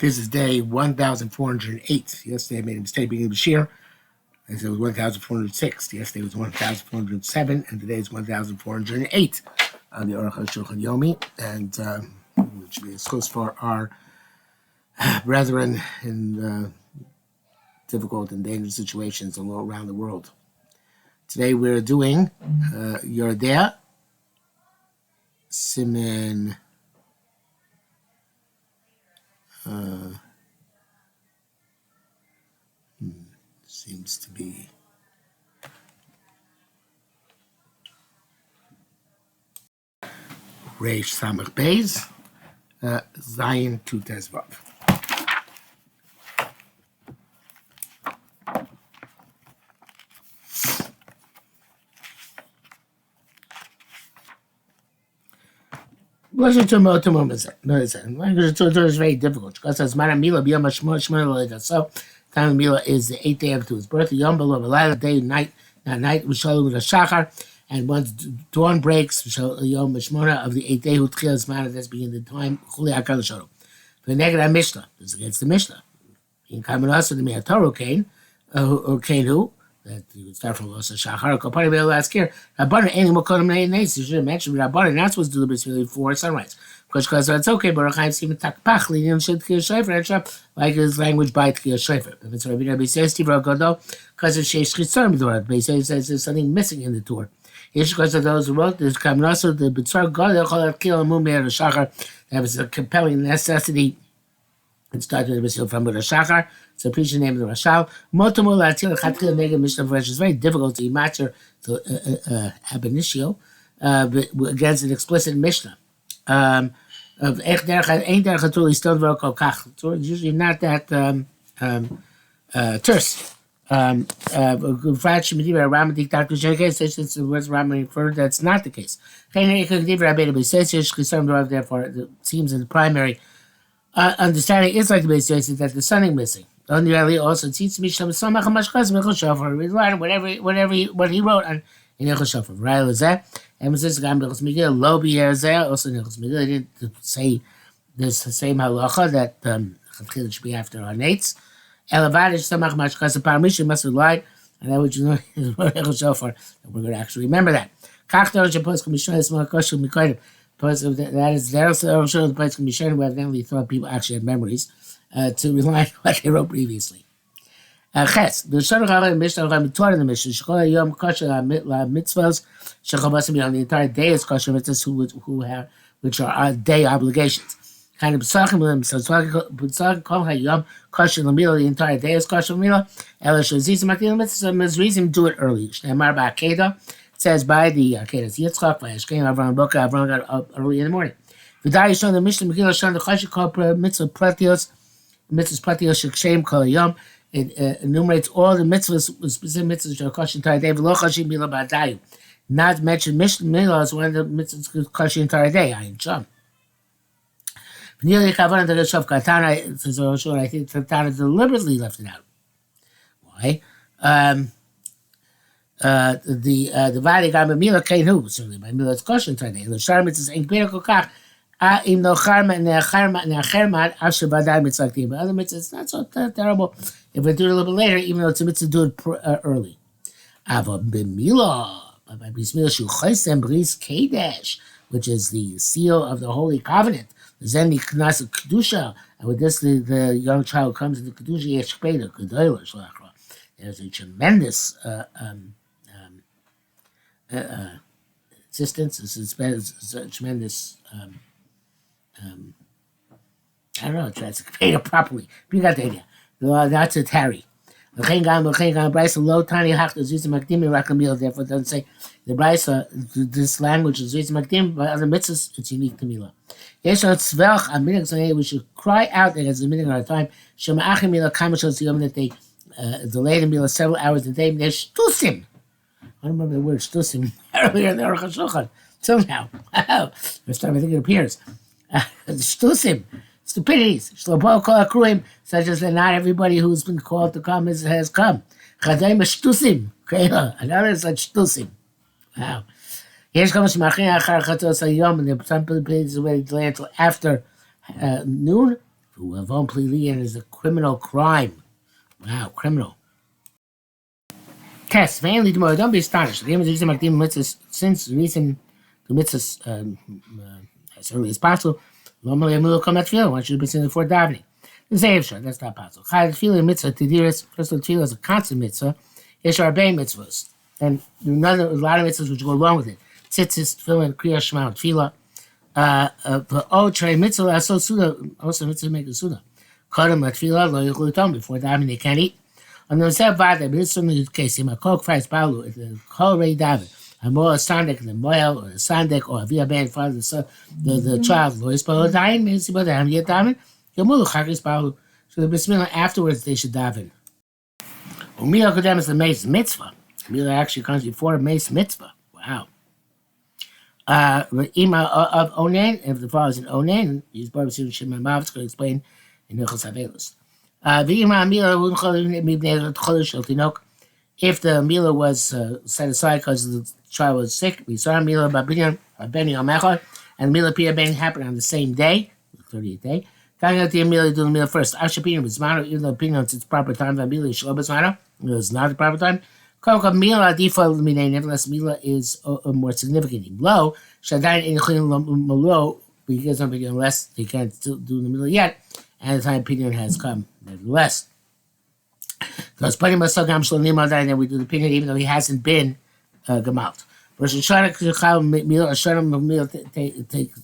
This is day 1,408. Yesterday I made a mistake beginning of Bashir. I said it was 1,406. Yesterday was 1,407, and today is 1,408 on the Arukh HaShulchan Yomi, and which should be a source for our brethren in difficult and dangerous situations all around the world. Today we're doing Yordea, Simen seems to be Reish Samach Beis, Zion to Tezvav. Language is very difficult. Because Mara Mila Biyam Shmuel so time Mila is the 8th day after his birth. Yom below Lila day night we shall with a shachar, and once dawn breaks we shall Yom Shmona of the 8th day who tchilas mana that's beginning the time Chuli Hakal Shoro. The negative Mishnah is against the Mishnah. In Kamanasa the Me'ataru Kain or Kain who that you would start from Losa Shachar. Kapari Beel last year. Rabbanan any more Kodam Nays. You should have mentioned Rabbanan. That's what's deliberately before sunrise. Because that's okay. But Rachaim seem takpach lidium should Tkiyah Shayfer like his language by Tkiyah Shayfer. If it's Rabbi Rabbi says Steve Ragodo because of Sheish Chitzar Midor. But he says there's something missing in the tour. It's because of those who wrote this. Kamanasa the B'tzar God they'll call it Kil Mumir Shachar. That was a compelling necessity. It started with the from the Shachar. It's a preacher named the Rashal. Motomo Latil Chatkil Mega Mishnah Fresh. It's very difficult to matter to ab initio against an explicit Mishnah. Of Ech Derech Ein Derech Hatuli Stone V'Roko Kach. It's usually not that terse. Frash Mediva Ramadik Dr. Shenke says since the words Rama referred, that's not the case. Therefore, it seems in the primary understanding is like the base that there's something missing. Only really also teaches me some what he wrote on in Nechel Shofar. Right is that? And this guy Nechel Megillah Lo B'Yerzeh also Nechel Megillah didn't say this same halacha that Chatchila should be after our nates. Elavadish Samach Mashkas Paramisha must have lied, and that would you know is Nechel Shofar. We're going to actually remember that. Kachtor Shapos Commission is more kosher Mikodim. That is there also sure the place can be shared. We evidently thought people actually had memories to rely on what they wrote previously. Ches the Shon Chava Mishnah Chava taught in the Mishnah Shkol Yom Kosher mitzvahs Shechavasimi on the entire day is kosher mitzvahs who have which are day obligations. Kind of Pesachim with so Pesachim Kol HaYom Kosher L'Mila the entire day is kosher L'Mila. Elish Zizim Akil Mitzvah Mizrizim do it early. Shneimar Ba'Akeda. Says by the Akedas Yitzchak, by Ashkem, Avram Boka, Avram got up early in the morning. V'dai Shon the Mishnah Megillah Shon the Chashi called mitzvah pratios shekshem kol yom. It enumerates all the mitzvahs, specific mitzvahs which are kosher entire day. V'lo chashi mila ba'dayu. Not mentioned Mishnah Milah is one of the mitzvahs kosher entire day. I Shom. V'nili kavanah the Reshav Katana says I think Katana deliberately left it out. Why? The Vadi got Mila Kain who certainly by Mila's caution today. The Sharmit is empirical kach. Im no charma ne'achermat after Vadai mitzvah. But other mitzvahs it's not so terrible if we do it a little bit later, even though it's a mitzvah to do it early. Ava b'Mila by B'Mila shu chesem bris kedesh, which is the seal of the Holy Covenant. Then the knas kedusha, and with this the young child comes into kedusha yeshpeda kedolah shlachra. There's a tremendous existence. This is a tremendous. I don't know. Try to explain it properly. But you got the idea. That's a Harry. Therefore, it doesn't say the Brisa. This language is Makdim, but other mitzvahs it's unique to Mila. We should cry out that as a minute at a time. That they delayed the Mila several hours a day. There's shtusim. I don't remember the word shtusim earlier in the Arukh HaShulchan. Till now. First time I think it appears. Shtusim. Stupidities. Shlobo kol akruim, such as that not everybody who's been called to come has come. Chadayim shtusim. Another such shtusim. Wow. Here's comes Machin Achar Chatos Hayom, and some places where they delay until after noon. Avon plilian is a criminal crime. Wow, criminal. Test. Mainly tomorrow. Don't be astonished. The game is using Makdim mitzvahs since reason to mitzvahs as early as possible. Normally, a will come at tefillah. One should be seen before davening. That's not possible. Chayil tefillah mitzvah tidiris. First of all, tefillah is a constant mitzvah. Yesh arbei mitzvahs, and a lot of mitzvahs which go along with it. Tzitzis, tefillah, kriya shema, tefillah. Trey mitzvah also mitzvah make a suda. Kodem tefillah lo yichlu tom before davening they can't eat. On the same vada, but it's only the case. In my coke fries balu, the whole rei daven. A more sandek the moel or a sandek or a via band father the child lo is balu dying means about the yet daven. Yomulu chagis balu. So the bismillah afterwards they should daven. Umila kodem is the mace mitzvah. Umila actually comes before a mace mitzvah. Wow. The ima of onen, if the father is an onen, he's barbecue shimon mav. It's going to explain in Hilchos Havelos. If the mila was set aside because the child was sick, we saw mila babinyan beni amechad, and mila pia ben happened on the same day, the 30th day. Going out the mila do the mila first. Ashapinyan was mano, even though opinion it's proper time. The mila is shlobas mano. It was not the proper time. Mila default nevertheless mila is more significant. Low shadayin in malo because unless they can't still do the mila yet. And the time opinion has come, nevertheless. Because putting myself gam shlonim adai, then we do the opinion even though he hasn't been gemalt. Versus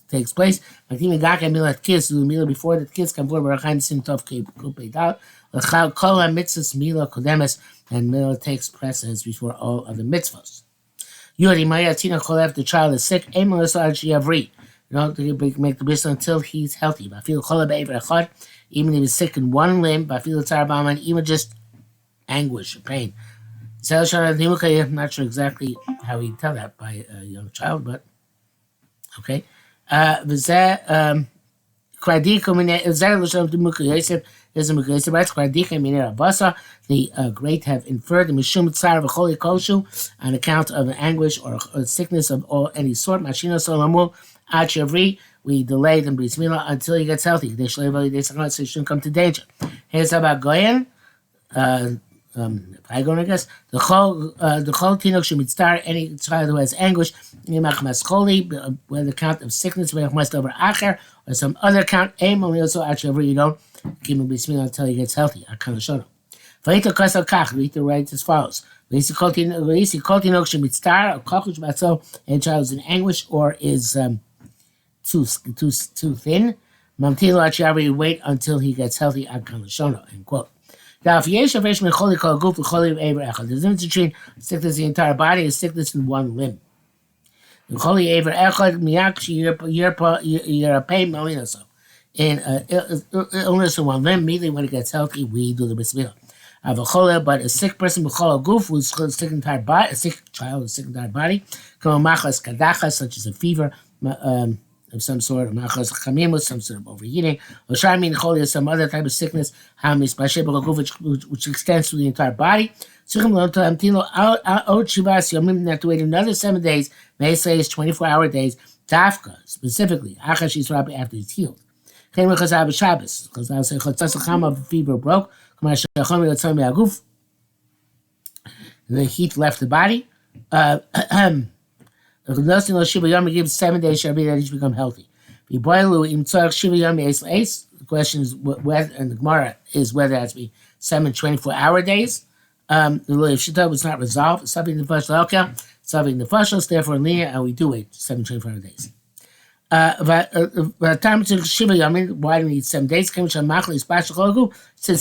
takes place. Like even gaka mila kids do the mila before the kids come forward. Barachayim sim tov kupei dal. L'chal kol mitzvahs mila kodemes, and mila takes precedence before all other mitzvahs. Yuri maya tina kol if the child is sick. Ein melisa ad sheyavri. You don't make the bris until he's healthy. But feel even if he's sick in one limb, but feel even just anguish or pain. I'm not sure exactly how he'd tell that by a young child, but okay. The great have inferred the mishum tsar v'choli koshu on account of an anguish or a sickness of any sort. Mashina solamu. We delay them bris milah until he gets healthy. They shouldn't come to danger. Here's about Goyen. I guess the whole tinok should mitzvah any child who has anguish. Whether count of sickness, over acher, or some other count. Aim only also actually you don't keep him bris milah until he gets healthy. I kind of show them. Vayita kasal kach. Read the right as follows. Any child is in anguish or is too thin. Mamtilo wait until he gets healthy. Ad kan l'shono. End quote. Now, if yesh avesh mecholi kol guf v'choli ever echad, there's a difference between sickness in the entire body and sickness in one limb. V'choli ever echad miyak yerapei melinaso. In illness in one limb, immediately when it gets healthy, we do the bris milah. But a sick person b'chol guf who's sick entire body, a sick child with sick entire body, come machas kadachas such as a fever. Of some sort of machas chamimus, some sort of overheating, or shamin choli is some other type of sickness, which extends to the entire body. You have to wait another 7 days. May say it's 24-hour days. Dafka specifically, after he's healed. Because I say fever broke. The heat left the body. If nursing or Shiva Yom gives 7 days, shall be that he should become healthy. The question is whether, and the Gemara is whether it has to be 7 24-hour days. The Shita was not resolved. Something in the first okay, something in the first, therefore linear, and we do wait 7 24 days. But time to Shiva Yom, why do we need 7 days? Since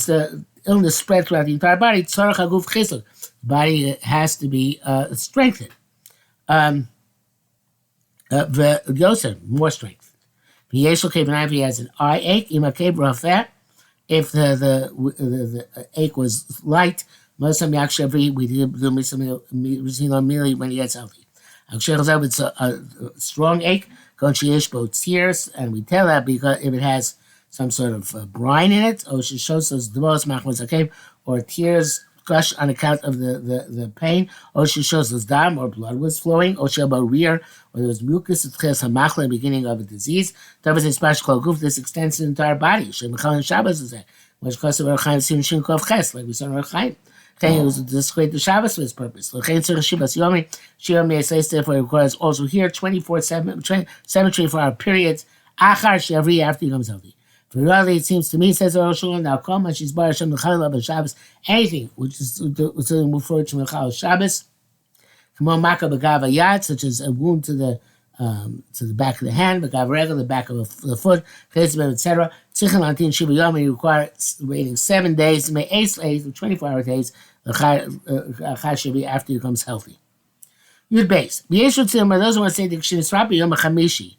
the illness spread throughout the entire body, the body has to be strengthened. More strength. He has an eye ache. If the ache was light, we do immediately when he gets healthy. It's a strong ache. Both tears, and we tell that because if it has some sort of brine in it, or she shows us the most or tears gush on account of the pain, or she shows us dam, or blood was flowing, or she about rear, or there was mucus at the beginning of a disease. This extends to the entire body. Shabbos is that. Which costs of Chaim Sim Shin Kov Ches, like we saw in Chaim. It was to desecrate the Shabbos for this purpose. Therefore, it requires also here 24/7 periods. After he comes healthy. For really, it seems to me, says Arukh HaShulchan, now come on, she's bar Hashem l'challah Shabbos, anything which is move forward to Mechal Shabbos, come on, Maka b'gav yad, such as a wound to the back of the hand, b'gav regel, the back of the foot, etc. Tzichin lantin shiva yom, you require waiting 7 days, may 24-hour days, after he becomes healthy. Yud base. Those who want to say the Kshinis Rabbi Yom HaChamishi,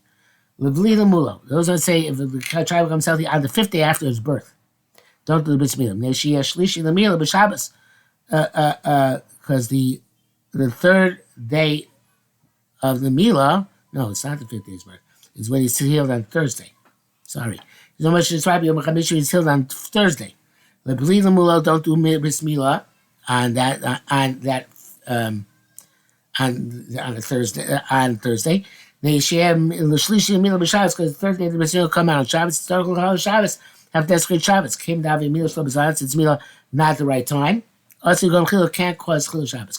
Levli Lemulo. Those who want to say if the child becomes healthy on the 5th day after his birth, don't do the Bris Milah. Neshiyah Shlishi Lemila b'Shabbos, because the 3rd day of the Milah, no, it's not the 5th day's birth, is when he's healed on Thursday. Sorry. So much as Rabbi Yom HaChamishi is healed on Thursday. Levli Lemulo, don't do Bris Milah on a Thursday. They share l'shlishi milah b'Shabbos because the 3rd day of the Bris Milah will come out on Shabbos. Historical Shabbos have desecrate Shabbos. Came down milah shlo b'zalatz. It's milah not the right time. Also, you can't cause chilul Shabbos.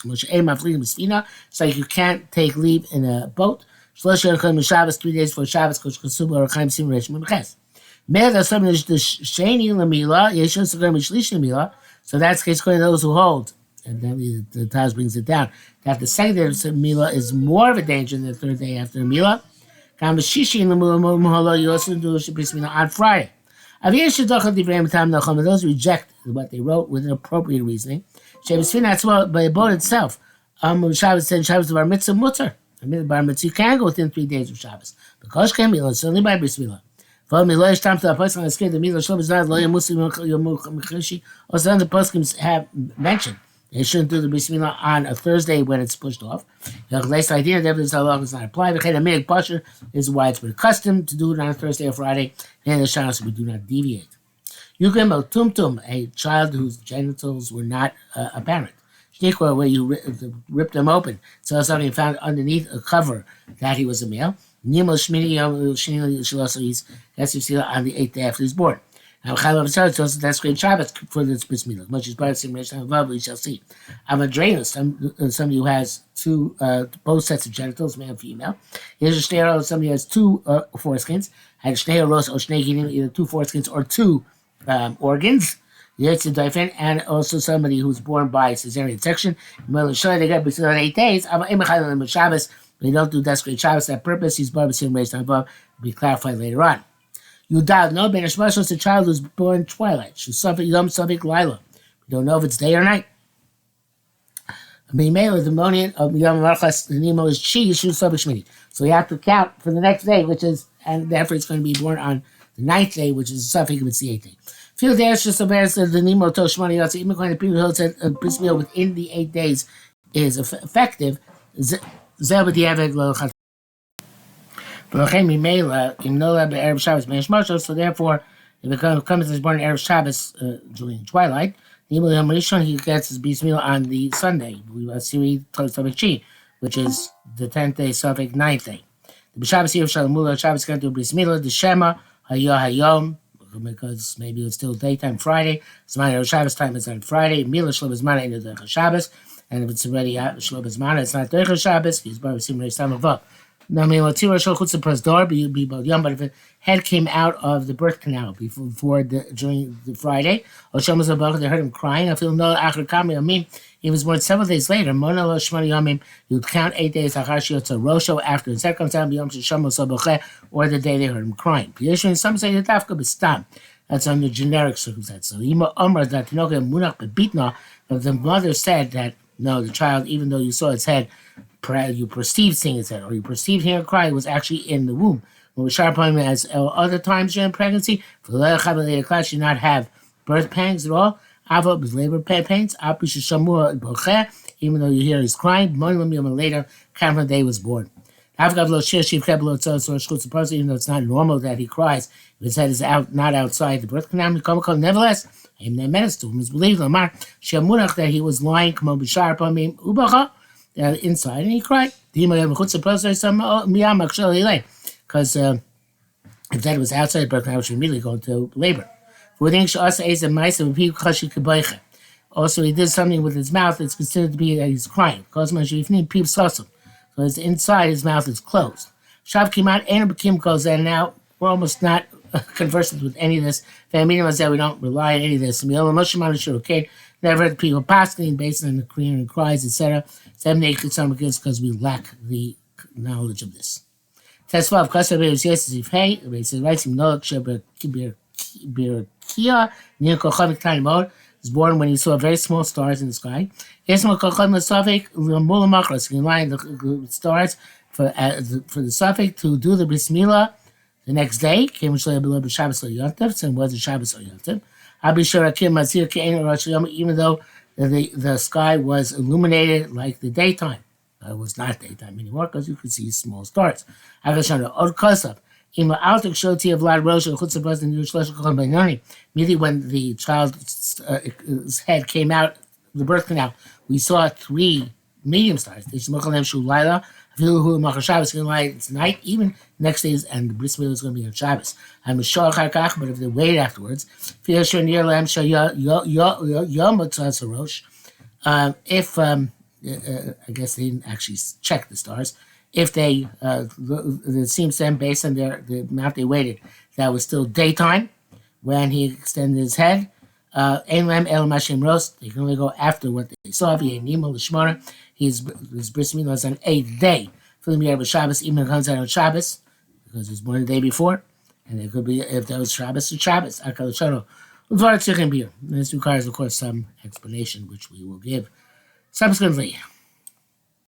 So you can't take leave in a boat. Shabbos 3 days before Shabbos. So that's the case according to those who hold. And then the Taz brings it down. That the 2nd day of Milah is more of a danger than the 3rd day after Milah. You also do Milah on Friday. Those reject what they wrote with an appropriate reasoning. That's what by the boat itself. Shabbos said Shabbos the Bar Mitzvah Mutter. Bar Mitzvah you can go within 3 days of Shabbos. Because Ken Milah, it's only by Bris Milah. Also, then the poskim have mentioned they shouldn't do the Bris Milah on a Thursday when it's pushed off. The idea that evidence how long does not apply. The Chedamig Pasher is a widespread custom to do it on a Thursday or Friday, and the Shabbos we do not deviate. Yukrim El Tumtum, a child whose genitals were not apparent. Shnikwa, where you ripped them open, so something found underneath a cover that he was a male. Nimo Shmini Yom Shaloso, he's on the 8th day after he's born. Now, that's great Shabbos for this Bris Milah. Much as part of simulation of we shall see. I'm a drainer, somebody who has both sets of genitals, male and female. Here's a sterile, somebody who has 2 foreskins. Had shnei ros or shnei ginim, either 2 foreskins or 2 organs. And also somebody who's born by cesarean section. They got Bris Milah on 8 days. Shabbos. They don't do desperate Shabbos for that purpose. He's born with raised on above. Will be clarified later on. Yudal, no, Ben Hashmash was a child who's born twilight. Shusafik Yom Safik Lila. We don't know if it's day or night. The demonian of Yom Marchas, the Nemo is Chi, Shusafik Shmini. So you have to count for the next day, which is, and therefore it's going to be born on the 9th day, which is Safik, it's the 8th day. Feel there, Shusaber says the Nemo Toshmani, even when the people who said a Bris Milah within the 8 days is effective. So therefore, if it comes as born Erev Shabbos during twilight, he gets his Bris Milah on the Sunday, which is the 10th day, Suffolk 9th day. The Shabbos here of Shalamula, Shabbos going to do Bris Milah, the Shema, Hayom, because maybe it's still daytime Friday. Zman Erev Shabbos time is on Friday. Milah Shalom Zman into the Shabbos. And if it's already Shalom Zman, it's not Derech Shabbos. He's probably similar to some of up. No, I mean, but if the head came out of the birth canal during the Friday, or they heard him crying. I feel no after coming. I mean, he was born several days later. You'd count 8 days Rosho after the second comes out, or the day they heard him crying. Some say that's under generic circumstances. So the mother said that no, the child, even though you saw its head, you perceived seeing its head, or you perceived hearing a cry, it was actually in the womb. When we sharp on as other times during pregnancy, for the class should not have birth pangs at all. Ava was labor pains. Even though you hear he's crying, later, kind of the day was born. Even though it's not normal that he cries, if his head is out, not outside the birth canal. Nevertheless, And the minister was believed Lamar Shamunach that he was lying inside, and he cried. Because if that was outside the birth, I was immediately going to labor. Also, he did something with his mouth that's considered to be that he's crying. So his inside, his mouth is closed. Shav came out, and goes in. Now we're almost not conversant with any of this. We don't rely on any of this. Never heard people passing based on the Korean and cries, etc. Because we lack the knowledge of this. Test 12, Kasabir is yes, if hey, it says, writes him no, Birkia, near Kochavik Tiny Mode, was born when he saw very small stars in the sky. Yes, Kochavik, Mulamakras, can line the stars for the Suffolk to do the Bris Milah the next day. Came with below Shabbos or Yontif, so it was a Shabbos or Yontif. I'll be sure Akim Mazir Kain Rosh Yom, even though the sky was illuminated like the daytime. It was not daytime anymore because you could see small stars. Immediately when the child's head came out, the birth canal, we saw 3 medium stars. It's night, even next days, and the bris milah is going to be on Shabbos. But if they wait afterwards, if I guess they didn't actually check the stars. If they, it seems to them, based on the amount they waited, that was still daytime when he extended his head. They can only go after what they saw. His bris milah is on 8th day. For the year of Shabbos, even if it comes out on Shabbos, because it was born the day before, and it could be if that was Shabbos or Shabbos. This requires, of course, some explanation, which we will give subsequently.